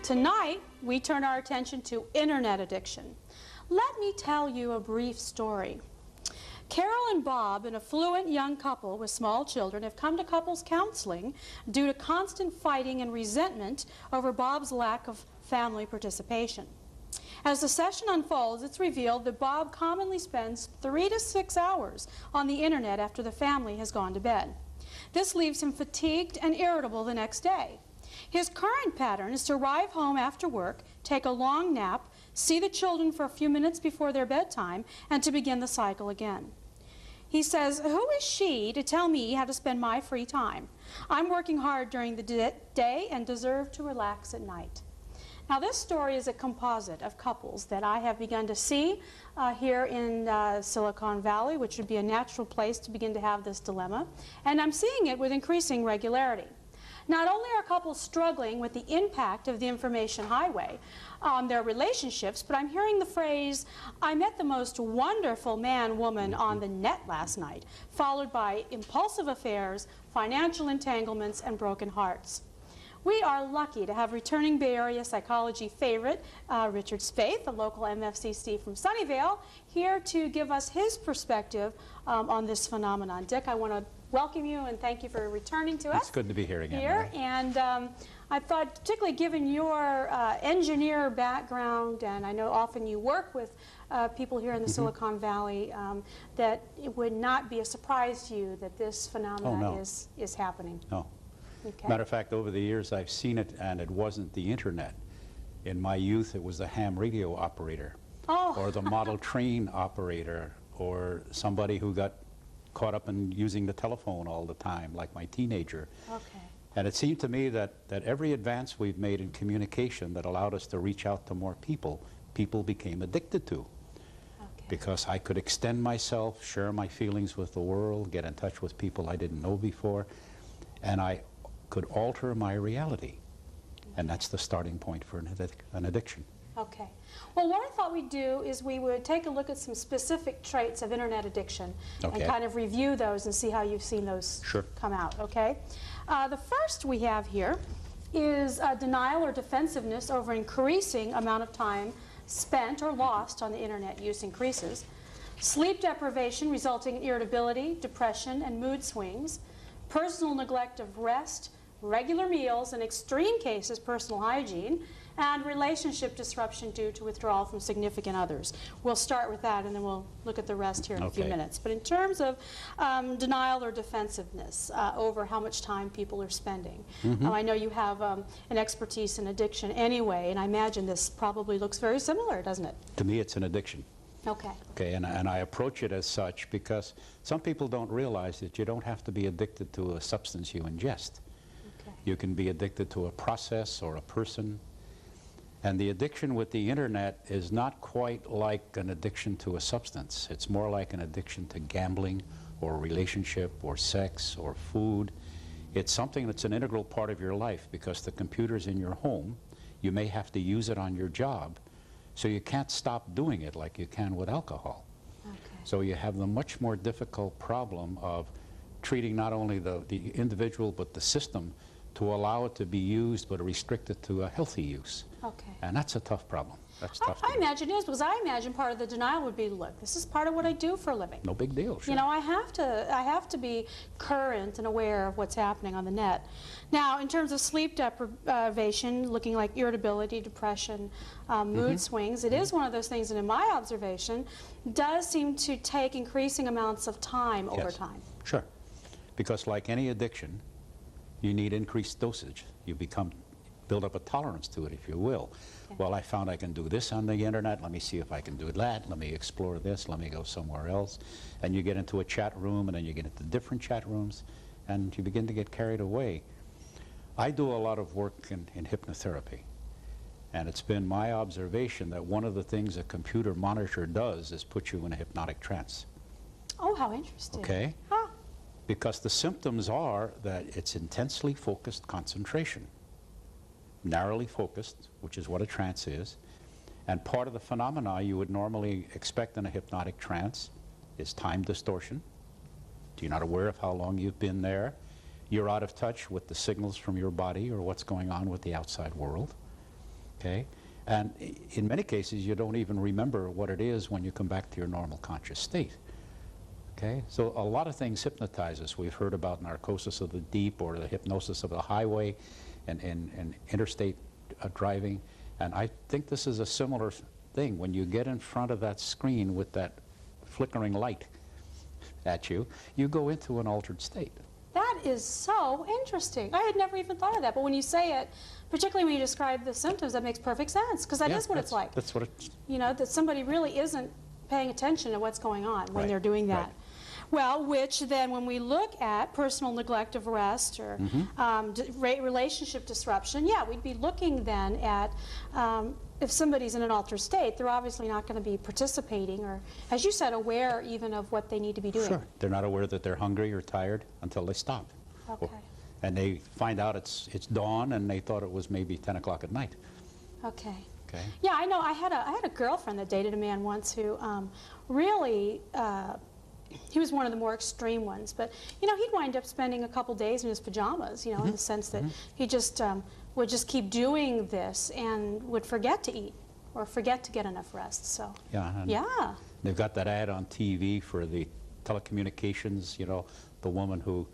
Tonight, we turn our attention to internet addiction. Let me tell you a brief story. Carol and Bob, an affluent young couple with small children, have come to couples counseling due to constant fighting and resentment over Bob's lack of family participation. As the session unfolds, it's revealed that Bob commonly spends 3 to 6 hours on the internet after the family has gone to bed. This leaves him fatigued and irritable the next day. His current pattern is to arrive home after work, take a long nap, see the children for a few minutes before their bedtime, and to begin the cycle again. He says, "Who is she to tell me how to spend my free time? I'm working hard during the day and deserve to relax at night." Now, this story is a composite of couples that I have begun to see here in Silicon Valley, which would be a natural place to begin to have this dilemma, and I'm seeing it with increasing regularity. Not only are couples struggling with the impact of the information highway on their relationships, but I'm hearing the phrase, "I met the most wonderful man-woman on the net last night," followed by impulsive affairs, financial entanglements, and broken hearts. We are lucky to have returning Bay Area psychology favorite, Richard Spaeth, a local MFCC from Sunnyvale, here to give us his perspective on this phenomenon. Dick, I want to welcome you and thank you for returning to us. It's good to be here again. And I thought, particularly given your engineer background, and I know often you work with people here in the Silicon Valley, that it would not be a surprise to you that this phenomenon is happening. No. Okay. Matter of fact, over the years I've seen it, and it wasn't the internet. In my youth, it was the ham radio operator, or the model train operator, or somebody who got caught up in using the telephone all the time, like my teenager. Okay. And it seemed to me that every advance we've made in communication that allowed us to reach out to more people, people became addicted to. Okay. Because I could extend myself, share my feelings with the world, get in touch with people I didn't know before, and I could alter my reality. And that's the starting point for an addiction. Okay. Well, what I thought we'd do is we would take a look at some specific traits of internet addiction and kind of review those and see how you've seen those come out, okay? The first we have here is denial or defensiveness over increasing amount of time spent or lost on the internet use increases. Sleep deprivation resulting in irritability, depression, and mood swings. Personal neglect of rest, regular meals, in extreme cases personal hygiene, and relationship disruption due to withdrawal from significant others. We'll start with that and then we'll look at the rest here in a few minutes. But in terms of denial or defensiveness over how much time people are spending, I know you have an expertise in addiction anyway, and I imagine this probably looks very similar, doesn't it? To me, it's an addiction. Okay. Okay, and I approach it as such because some people don't realize that you don't have to be addicted to a substance you ingest. Okay. You can be addicted to a process or a person. And the addiction with the internet is not quite like an addiction to a substance. It's more like an addiction to gambling or a relationship or sex or food. It's something that's an integral part of your life because the computer's in your home. You may have to use it on your job. So you can't stop doing it like you can with alcohol. Okay. So you have the much more difficult problem of treating not only the individual but the system to allow it to be used but restrict it to a healthy use. Okay. And that's a tough problem. That's tough. I imagine it is, because I imagine part of the denial would be, look, this is part of what I do for a living. No big deal, sure. You know, I have to be current and aware of what's happening on the net. Now, in terms of sleep deprivation, looking like irritability, depression, mood swings, it is one of those things that, in my observation, does seem to take increasing amounts of time over time. Sure. Because like any addiction, you need increased dosage. You build up a tolerance to it, if you will. Okay. Well, I found I can do this on the internet. Let me see if I can do that. Let me explore this. Let me go somewhere else. And you get into a chat room, and then you get into different chat rooms, and you begin to get carried away. I do a lot of work in hypnotherapy, and it's been my observation that one of the things a computer monitor does is put you in a hypnotic trance. Oh, how interesting. Okay? Huh. Because the symptoms are that it's intensely focused concentration, narrowly focused, which is what a trance is, and part of the phenomena you would normally expect in a hypnotic trance is time distortion. You're not aware of how long you've been there. You're out of touch with the signals from your body or what's going on with the outside world. okay? And in many cases, you don't even remember what it is when you come back to your normal conscious state. Okay, so a lot of things hypnotize us. We've heard about narcosis of the deep or the hypnosis of the highway and interstate driving. And I think this is a similar thing. When you get in front of that screen with that flickering light at you, you go into an altered state. That is so interesting. I had never even thought of that, but when you say it, particularly when you describe the symptoms, that makes perfect sense, because that is what it's like. That's what it's... You know, that somebody really isn't paying attention to what's going on when Right, they're doing that. right. Well, which then when we look at personal neglect of rest or relationship disruption, yeah, we'd be looking then at if somebody's in an altered state, they're obviously not going to be participating or, as you said, aware even of what they need to be doing. Sure. They're not aware that they're hungry or tired until they stop. Okay. And they find out it's dawn and they thought it was maybe 10 o'clock at night. Okay. Okay. Yeah, I know. I had a girlfriend that dated a man once who really, he was one of the more extreme ones, but you know, he'd wind up spending a couple days in his pajamas, you know, in the sense that he just would just keep doing this and would forget to eat or forget to get enough rest. So Yeah. And yeah. they've got that ad on TV for the telecommunications, you know, the woman who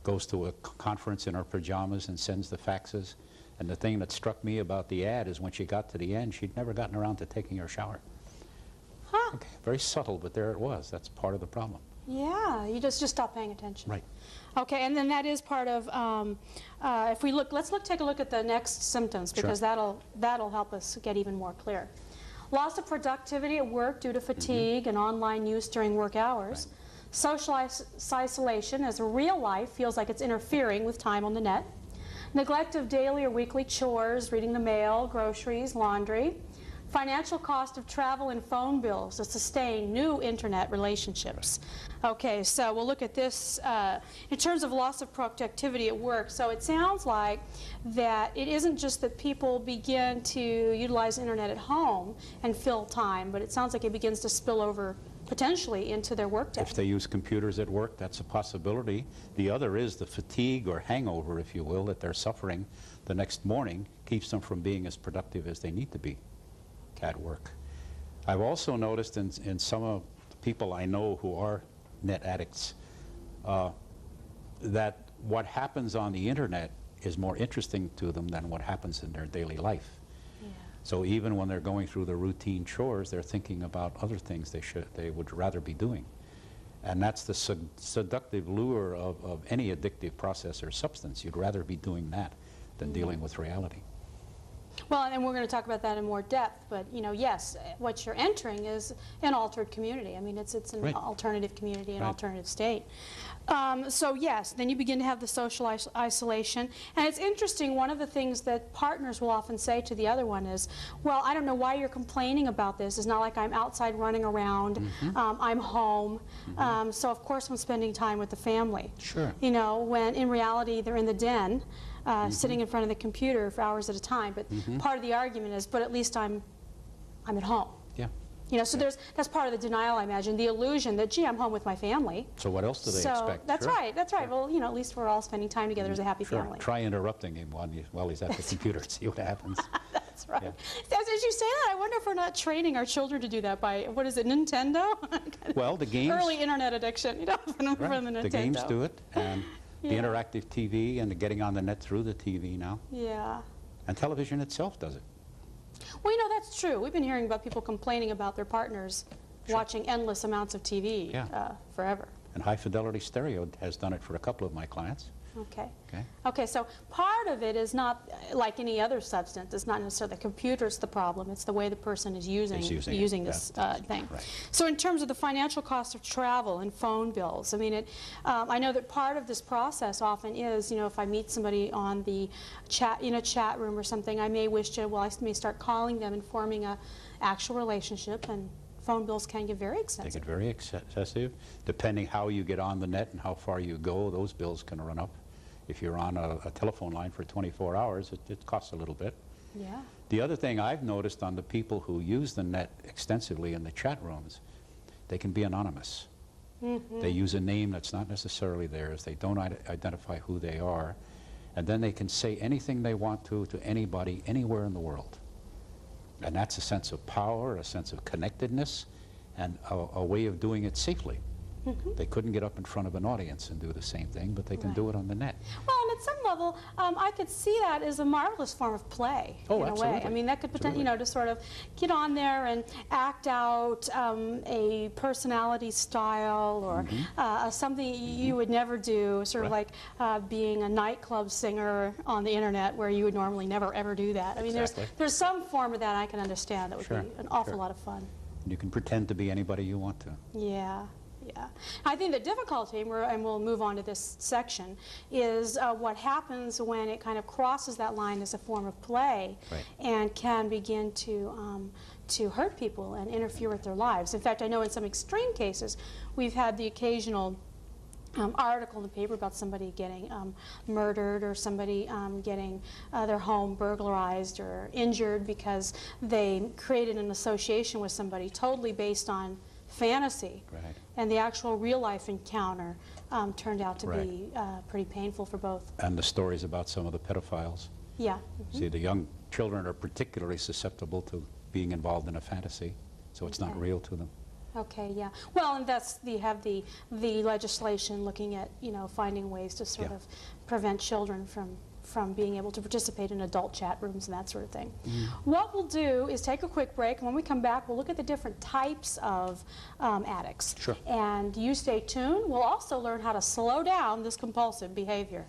goes to a conference in her pajamas and sends the faxes. And the thing that struck me about the ad is when she got to the end, she'd never gotten around to taking her shower. Huh. Okay. Very subtle, but there it was. That's part of the problem. Yeah, you just stop paying attention. Right. Okay, and then that is part of, if we look, take a look at the next symptoms, because that'll help us get even more clear. Loss of productivity at work due to fatigue and online use during work hours. Right. Social isolation, as real life feels like it's interfering with time on the net. Neglect of daily or weekly chores, reading the mail, groceries, laundry. Financial cost of travel and phone bills to sustain new internet relationships. Okay, so we'll look at this in terms of loss of productivity at work. So it sounds like that it isn't just that people begin to utilize internet at home and fill time, but it sounds like it begins to spill over potentially into their workday. If they use computers at work, that's a possibility. The other is the fatigue or hangover, if you will, that they're suffering the next morning keeps them from being as productive as they need to be at work. I've also noticed in some of the people I know who are net addicts that what happens on the internet is more interesting to them than what happens in their daily life. Yeah. So even when they're going through the routine chores, they're thinking about other things they would rather be doing. And that's the seductive lure of any addictive process or substance. You'd rather be doing that than dealing with reality. Well, and we're going to talk about that in more depth, but you know, yes, what you're entering is an altered community. I mean, it's an Right. alternative community, an Right. alternative state. So yes, then you begin to have the social isolation. And it's interesting, one of the things that partners will often say to the other one is, well, I don't know why you're complaining about this. It's not like I'm outside running around. I'm home. So of course I'm spending time with the family. Sure. You know, when in reality they're in the den, sitting in front of the computer for hours at a time. But part of the argument is, but at least I'm at home. Yeah. You know, so that's part of the denial, I imagine, the illusion that, gee, I'm home with my family. So what else do they So expect? that's Sure. right, that's right. Well, you know, at least we're all spending time together as a happy Sure. family. Try interrupting him while he's at the computer and see what happens. That's right. Yeah. As you say that, I wonder if we're not training our children to do that by, what is it, Nintendo? Well, the games... Early internet addiction, you know, from the Nintendo. The games do it, and the Yeah. interactive TV and the getting on the net through the TV now. Yeah. And television itself does it. Well, you know, that's true. We've been hearing about people complaining about their partners watching endless amounts of TV forever. And High Fidelity Stereo has done it for a couple of my clients. Okay. Okay. Okay, so part of it is not like any other substance. It's not necessarily the computer's the problem. It's the way the person is using this thing. Right. So in terms of the financial cost of travel and phone bills, I mean, I know that part of this process often is, you know, if I meet somebody on the chat, in a chat room or something, I may wish to, well, I may start calling them and forming a actual relationship, and phone bills can get very They expensive. get very excessive. Depending how you get on the net and how far you go, those bills can run up. If you're on a telephone line for 24 hours, it costs a little bit. Yeah. The other thing I've noticed on the people who use the net extensively in the chat rooms, they can be anonymous. They use a name that's not necessarily theirs. They don't identify who they are. And then they can say anything they want to anybody, anywhere in the world. And that's a sense of power, a sense of connectedness, and a way of doing it safely. They couldn't get up in front of an audience and do the same thing, but they can do it on the net. Well, and at some level, I could see that as a marvelous form of play, in a way. I mean, that could potentially, to sort of get on there and act out a personality style or something you would never do, sort of like being a nightclub singer on the internet where you would normally never, ever do that. I mean, there's some form of that I can understand that would be an awful lot of fun. You can pretend to be anybody you want to. Yeah. Yeah. I think the difficulty, and we'll move on to this section, is what happens when it kind of crosses that line as a form of play and can begin to hurt people and interfere with their lives. In fact, I know in some extreme cases we've had the occasional article in the paper about somebody getting murdered or somebody getting their home burglarized or injured because they created an association with somebody totally based on fantasy, and the actual real-life encounter turned out to be pretty painful for both. And the stories about some of the pedophiles. Yeah. See, the young children are particularly susceptible to being involved in a fantasy, so it's not real to them. Okay, yeah. Well, and that's you have the legislation looking at, finding ways to sort of prevent children from being able to participate in adult chat rooms and that sort of thing. What we'll do is take a quick break, and when we come back, we'll look at the different types of addicts. Sure. And you stay tuned. We'll also learn how to slow down this compulsive behavior.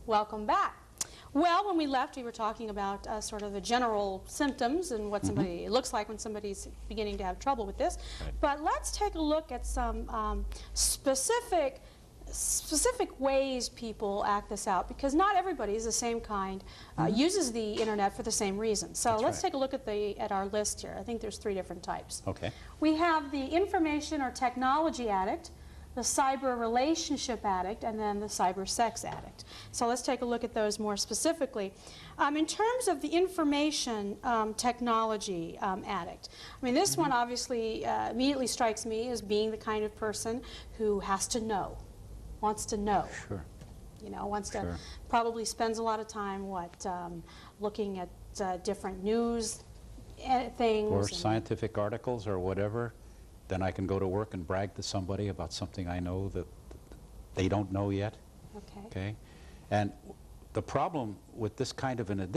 Welcome back. Well, when we left, we were talking about sort of the general symptoms and what somebody looks like when somebody's beginning to have trouble with this. But let's take a look at some specific ways people act this out, because not everybody is the same kind, uses the internet for the same reason. So let's take a look at our list here. I think there's 3 different types. Okay. We have the information or technology addict, the cyber relationship addict, and then the cyber sex addict. So let's take a look at those more specifically. In terms of the information technology addict, I mean, this one obviously immediately strikes me as being the kind of person who has to know, wants to know. Sure. Wants to, probably spends a lot of time, looking at different news things. Or scientific articles or whatever. Then I can go to work and brag to somebody about something I know that they don't know yet. Okay. Okay? And the problem with this kind of an addiction